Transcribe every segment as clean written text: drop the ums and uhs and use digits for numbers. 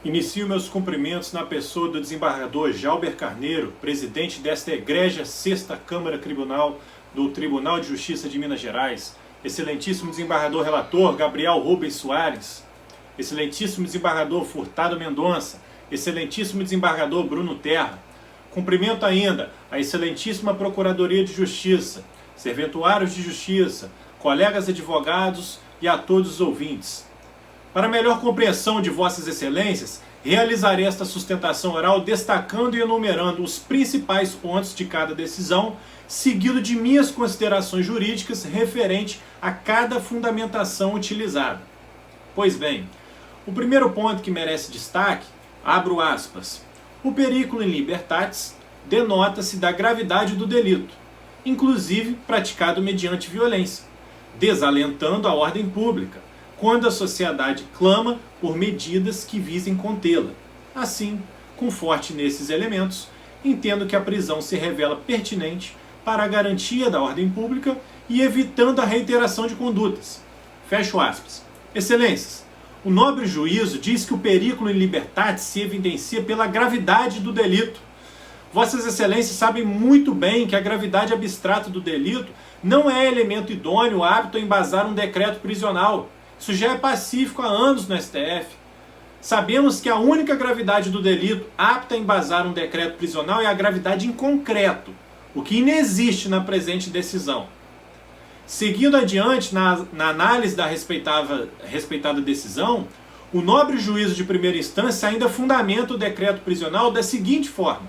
Inicio meus cumprimentos na pessoa do desembargador Jalber Carneiro, presidente desta egrégia 6ª Câmara Tribunal do Tribunal de Justiça de Minas Gerais, excelentíssimo desembargador relator Gabriel Rubens Soares, excelentíssimo desembargador Furtado Mendonça, excelentíssimo desembargador Bruno Terra. Cumprimento ainda a excelentíssima Procuradoria de Justiça, serventuários de Justiça, colegas advogados e a todos os ouvintes. Para melhor compreensão de vossas excelências, realizarei esta sustentação oral destacando e enumerando os principais pontos de cada decisão, seguido de minhas considerações jurídicas referente a cada fundamentação utilizada. Pois bem, o primeiro ponto que merece destaque, abro aspas, o periculo in libertatis denota-se da gravidade do delito, inclusive praticado mediante violência, desalentando a ordem pública, quando a sociedade clama por medidas que visem contê-la. Assim, conforte nesses elementos, entendo que a prisão se revela pertinente para a garantia da ordem pública e evitando a reiteração de condutas. Fecho aspas. Excelências, o nobre juízo diz que o periculo in libertatis se evidencia pela gravidade do delito. Vossas excelências sabem muito bem que a gravidade abstrata do delito não é elemento idôneo apto a embasar um decreto prisional. Isso já é pacífico há anos no STF. Sabemos que a única gravidade do delito apta a embasar um decreto prisional é a gravidade em concreto, o que inexiste na presente decisão. Seguindo adiante na análise da respeitada decisão, o nobre juízo de primeira instância ainda fundamenta o decreto prisional da seguinte forma,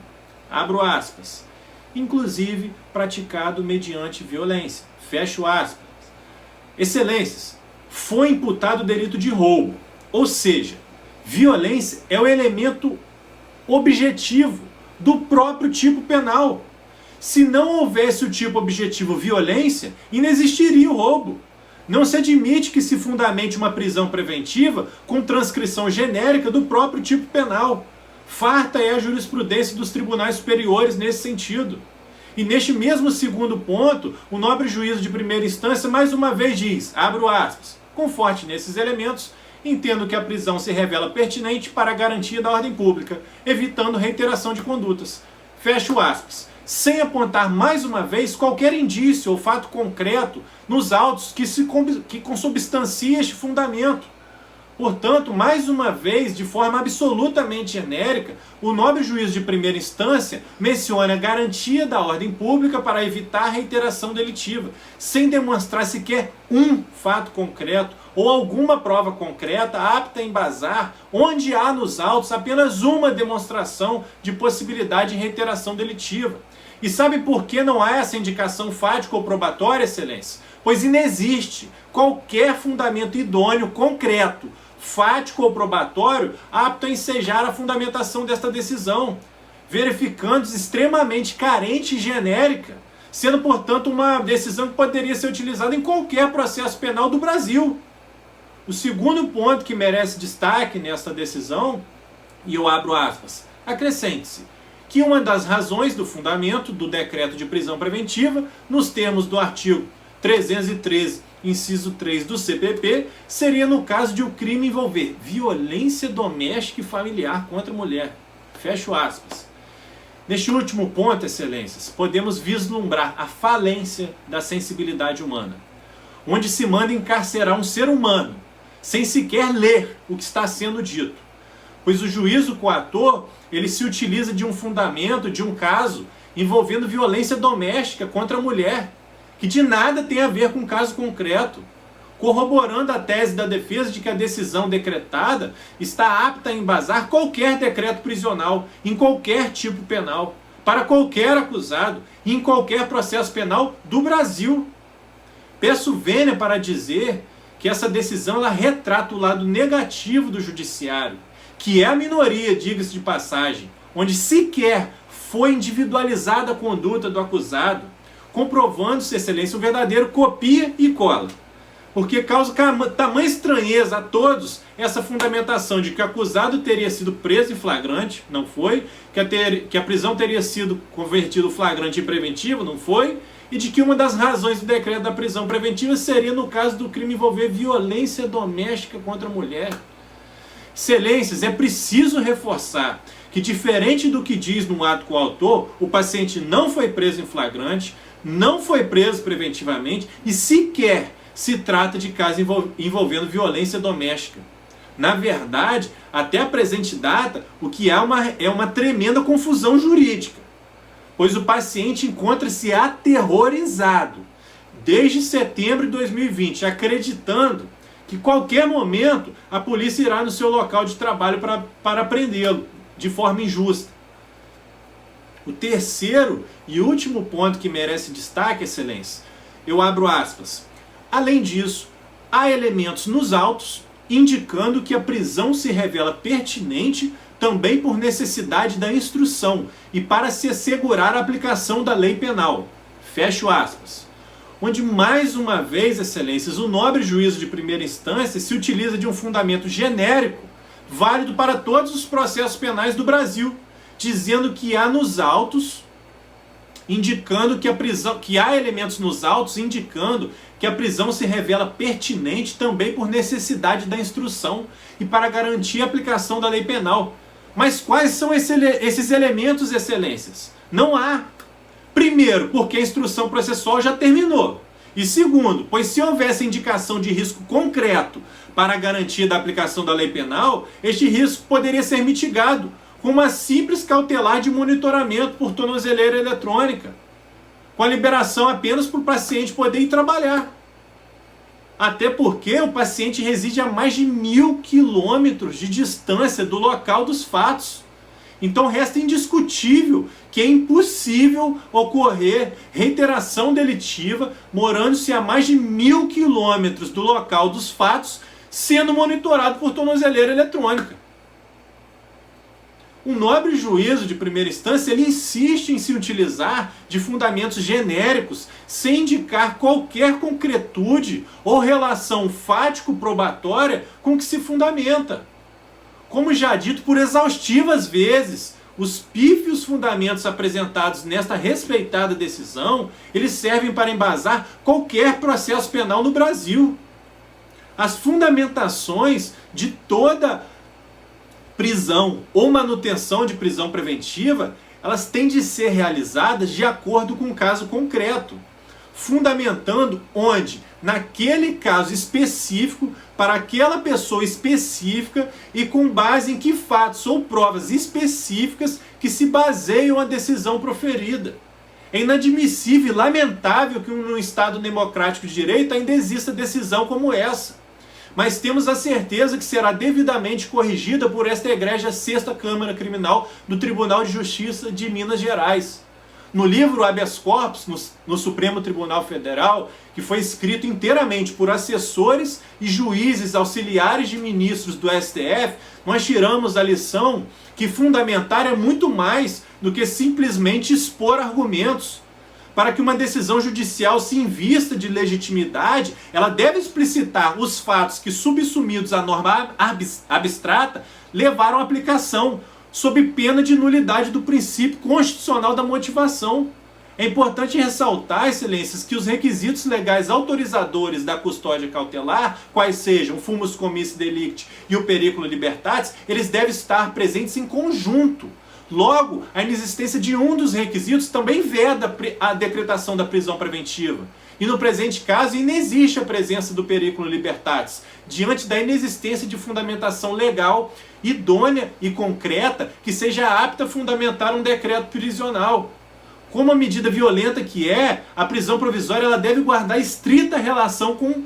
abro aspas, inclusive praticado mediante violência, fecho aspas. Excelências, foi imputado o delito de roubo, ou seja, violência é o elemento objetivo do próprio tipo penal. Se não houvesse o tipo objetivo violência, inexistiria o roubo. Não se admite que se fundamente uma prisão preventiva com transcrição genérica do próprio tipo penal. Farta é a jurisprudência dos tribunais superiores nesse sentido. E neste mesmo segundo ponto, o nobre juízo de primeira instância mais uma vez diz, abro aspas, conforte nesses elementos, entendo que a prisão se revela pertinente para a garantia da ordem pública, evitando reiteração de condutas. Fecho aspas. Sem apontar mais uma vez qualquer indício ou fato concreto nos autos que consubstancia este fundamento. Portanto, mais uma vez, de forma absolutamente genérica, o nobre juízo de primeira instância menciona a garantia da ordem pública para evitar a reiteração delitiva, sem demonstrar sequer um fato concreto ou alguma prova concreta apta a embasar, onde há nos autos apenas uma demonstração de possibilidade de reiteração delitiva. E sabe por que não há essa indicação fática ou probatória, excelência? Pois inexiste qualquer fundamento idôneo, concreto, fático ou probatório apto a ensejar a fundamentação desta decisão, verificando-se extremamente carente e genérica, sendo, portanto, uma decisão que poderia ser utilizada em qualquer processo penal do Brasil. O segundo ponto que merece destaque nesta decisão, e eu abro aspas, acrescente-se, que uma das razões do fundamento do decreto de prisão preventiva, nos termos do artigo 313, inciso 3 do CPP, seria no caso de o crime envolver violência doméstica e familiar contra a mulher. Fecho aspas. Neste último ponto, excelências, podemos vislumbrar a falência da sensibilidade humana, onde se manda encarcerar um ser humano, sem sequer ler o que está sendo dito. Pois o juízo coator, ele se utiliza de um fundamento, de um caso, envolvendo violência doméstica contra a mulher, que de nada tem a ver com o caso concreto, corroborando a tese da defesa de que a decisão decretada está apta a embasar qualquer decreto prisional, em qualquer tipo penal, para qualquer acusado, e em qualquer processo penal do Brasil. Peço vênia para dizer que essa decisão ela retrata o lado negativo do judiciário, que é a minoria, diga-se de passagem, onde sequer foi individualizada a conduta do acusado, comprovando-se, excelência, um verdadeiro copia e cola. Porque causa tamanha estranheza a todos essa fundamentação de que o acusado teria sido preso em flagrante, não foi, que a prisão teria sido convertida flagrante em preventiva, não foi, e de que uma das razões do decreto da prisão preventiva seria no caso do crime envolver violência doméstica contra a mulher. Excelências, é preciso reforçar que, diferente do que diz no ato coautor, o paciente não foi preso em flagrante, não foi preso preventivamente e sequer se trata de caso envolvendo violência doméstica. Na verdade, até a presente data, o que há é uma tremenda confusão jurídica, pois o paciente encontra-se aterrorizado desde setembro de 2020, acreditando que qualquer momento a polícia irá no seu local de trabalho para prendê-lo de forma injusta. O terceiro e último ponto que merece destaque, excelência, eu abro aspas. Além disso, há elementos nos autos indicando que a prisão se revela pertinente também por necessidade da instrução e para se assegurar a aplicação da lei penal. Fecho aspas. Onde, mais uma vez, excelências, o nobre juízo de primeira instância se utiliza de um fundamento genérico, válido para todos os processos penais do Brasil, dizendo que há nos autos, indicando que há elementos nos autos indicando que a prisão se revela pertinente também por necessidade da instrução e para garantir a aplicação da lei penal. Mas quais são esses elementos, excelências? Não há. Primeiro, porque a instrução processual já terminou. E segundo, pois se houvesse indicação de risco concreto para a garantia da aplicação da lei penal, este risco poderia ser mitigado com uma simples cautelar de monitoramento por tornozeleira eletrônica, com a liberação apenas para o paciente poder ir trabalhar. Até porque o paciente reside a mais de 1.000 quilômetros de distância do local dos fatos. Então resta indiscutível que é impossível ocorrer reiteração delitiva morando-se a mais de 1.000 quilômetros do local dos fatos, sendo monitorado por tornozeleira eletrônica. O nobre juízo de primeira instância ele insiste em se utilizar de fundamentos genéricos sem indicar qualquer concretude ou relação fático-probatória com que se fundamenta. Como já dito por exaustivas vezes, os pífios fundamentos apresentados nesta respeitada decisão, eles servem para embasar qualquer processo penal no Brasil. As fundamentações de toda prisão ou manutenção de prisão preventiva, elas têm de ser realizadas de acordo com o caso concreto, fundamentando onde, naquele caso específico, para aquela pessoa específica e com base em que fatos ou provas específicas que se baseiam a decisão proferida. É inadmissível e lamentável que num Estado democrático de direito ainda exista decisão como essa. Mas temos a certeza que será devidamente corrigida por esta egrégia Sexta Câmara Criminal do Tribunal de Justiça de Minas Gerais. No livro Habeas Corpus, no Supremo Tribunal Federal, que foi escrito inteiramente por assessores e juízes auxiliares de ministros do STF, nós tiramos a lição que fundamentar é muito mais do que simplesmente expor argumentos. Para que uma decisão judicial se invista de legitimidade, ela deve explicitar os fatos que, subsumidos à norma abstrata, levaram à aplicação, sob pena de nulidade do princípio constitucional da motivação. É importante ressaltar, excelências, que os requisitos legais autorizadores da custódia cautelar, quais sejam o fumus commissi delicti e o periculo libertatis, eles devem estar presentes em conjunto. Logo, a inexistência de um dos requisitos também veda a decretação da prisão preventiva. E no presente caso, inexiste a presença do periculo libertatis, diante da inexistência de fundamentação legal, idônea e concreta, que seja apta a fundamentar um decreto prisional. Como a medida violenta que é, a prisão provisória ela deve guardar estrita relação com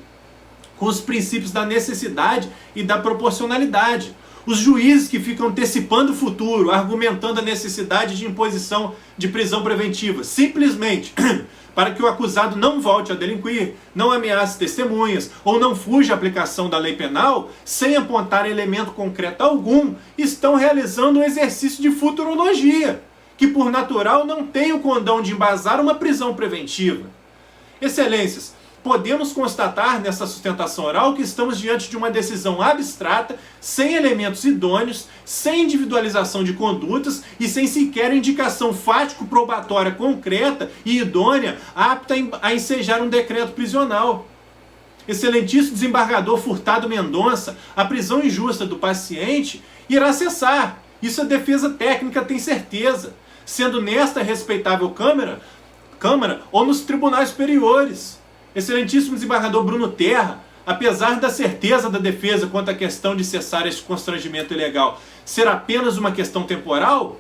os princípios da necessidade e da proporcionalidade. Os juízes que ficam antecipando o futuro, argumentando a necessidade de imposição de prisão preventiva, simplesmente para que o acusado não volte a delinquir, não ameace testemunhas ou não fuja à aplicação da lei penal, sem apontar elemento concreto algum, estão realizando um exercício de futurologia, que por natural não tem o condão de embasar uma prisão preventiva. Excelências, podemos constatar nessa sustentação oral que estamos diante de uma decisão abstrata, sem elementos idôneos, sem individualização de condutas e sem sequer indicação fático-probatória concreta e idônea apta a ensejar um decreto prisional. excelentíssimo desembargador Furtado Mendonça, a prisão injusta do paciente irá cessar. Isso a defesa técnica tem certeza, sendo nesta respeitável Câmara ou nos tribunais superiores. Excelentíssimo desembargador Bruno Terra, apesar da certeza da defesa quanto à questão de cessar este constrangimento ilegal ser apenas uma questão temporal,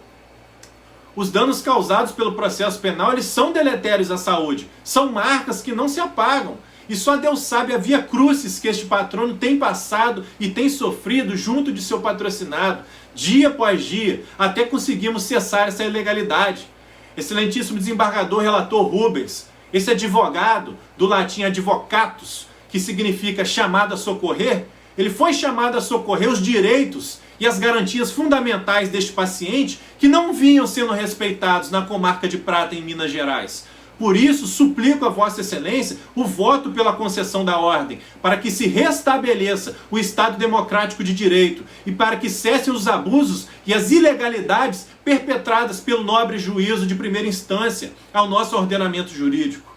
os danos causados pelo processo penal eles são deletérios à saúde, são marcas que não se apagam. E só Deus sabe a via crucis que este patrono tem passado e tem sofrido junto de seu patrocinado, dia após dia, até conseguirmos cessar essa ilegalidade. Excelentíssimo desembargador relator Rubens, esse advogado, do latim advocatus, que significa chamado a socorrer, ele foi chamado a socorrer os direitos e as garantias fundamentais deste paciente que não vinham sendo respeitados na comarca de Prata, em Minas Gerais. Por isso, suplico a Vossa Excelência o voto pela concessão da ordem, para que se restabeleça o Estado democrático de direito e para que cessem os abusos e as ilegalidades perpetradas pelo nobre juízo de primeira instância ao nosso ordenamento jurídico.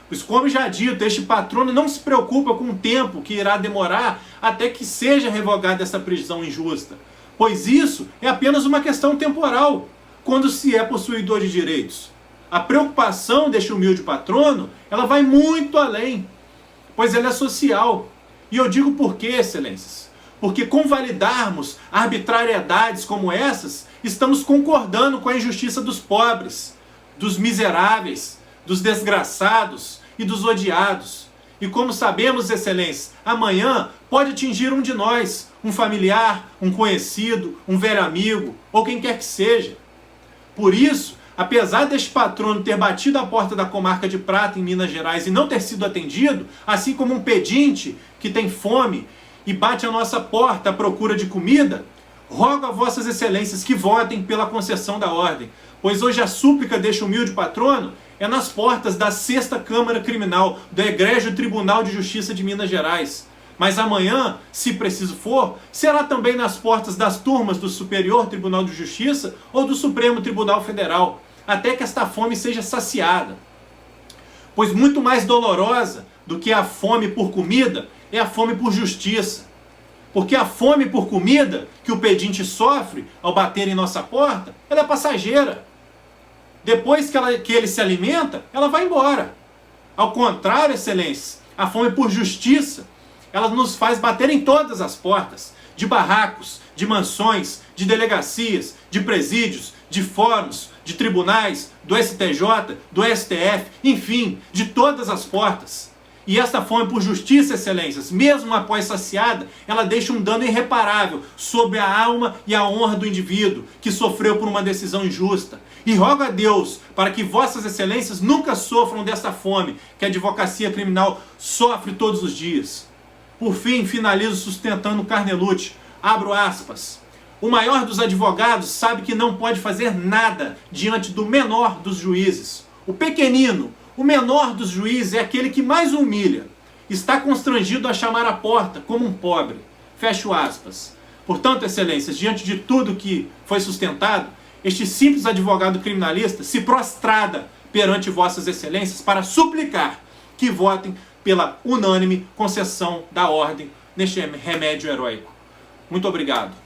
Pois, como já dito, este patrono não se preocupa com o tempo que irá demorar até que seja revogada essa prisão injusta, pois isso é apenas uma questão temporal, quando se é possuidor de direitos. A preocupação deste humilde patrono, ela vai muito além, pois ela é social. E eu digo por quê, excelências? Porque convalidarmos arbitrariedades como essas, estamos concordando com a injustiça dos pobres, dos miseráveis, dos desgraçados e dos odiados. E como sabemos, excelências, amanhã pode atingir um de nós, um familiar, um conhecido, um velho amigo, ou quem quer que seja. Por isso, apesar deste patrono ter batido a porta da comarca de Prata, em Minas Gerais, e não ter sido atendido, assim como um pedinte que tem fome e bate a nossa porta à procura de comida, rogo a Vossas Excelências que votem pela concessão da ordem, pois hoje a súplica deste humilde patrono é nas portas da 6ª Câmara Criminal do Egrégio Tribunal de Justiça de Minas Gerais. Mas amanhã, se preciso for, será também nas portas das turmas do Superior Tribunal de Justiça ou do Supremo Tribunal Federal, até que esta fome seja saciada. Pois muito mais dolorosa do que a fome por comida é a fome por justiça. Porque a fome por comida que o pedinte sofre ao bater em nossa porta, ela é passageira. Depois que ele se alimenta, ela vai embora. Ao contrário, excelências, a fome por justiça, ela nos faz bater em todas as portas, de barracos, de mansões, de delegacias, de presídios, de fóruns, de tribunais, do STJ, do STF, enfim, de todas as portas. E esta fome por justiça, excelências, mesmo após saciada, ela deixa um dano irreparável sobre a alma e a honra do indivíduo que sofreu por uma decisão injusta. E rogo a Deus para que Vossas Excelências nunca sofram dessa fome que a advocacia criminal sofre todos os dias. Por fim, finalizo sustentando Carnelucci, abro aspas. O maior dos advogados sabe que não pode fazer nada diante do menor dos juízes. O pequenino, o menor dos juízes é aquele que mais humilha. Está constrangido a chamar à porta como um pobre. Fecho aspas. Portanto, excelências, diante de tudo que foi sustentado, este simples advogado criminalista se prostrada perante Vossas Excelências para suplicar que votem pela unânime concessão da ordem neste remédio heróico. Muito obrigado.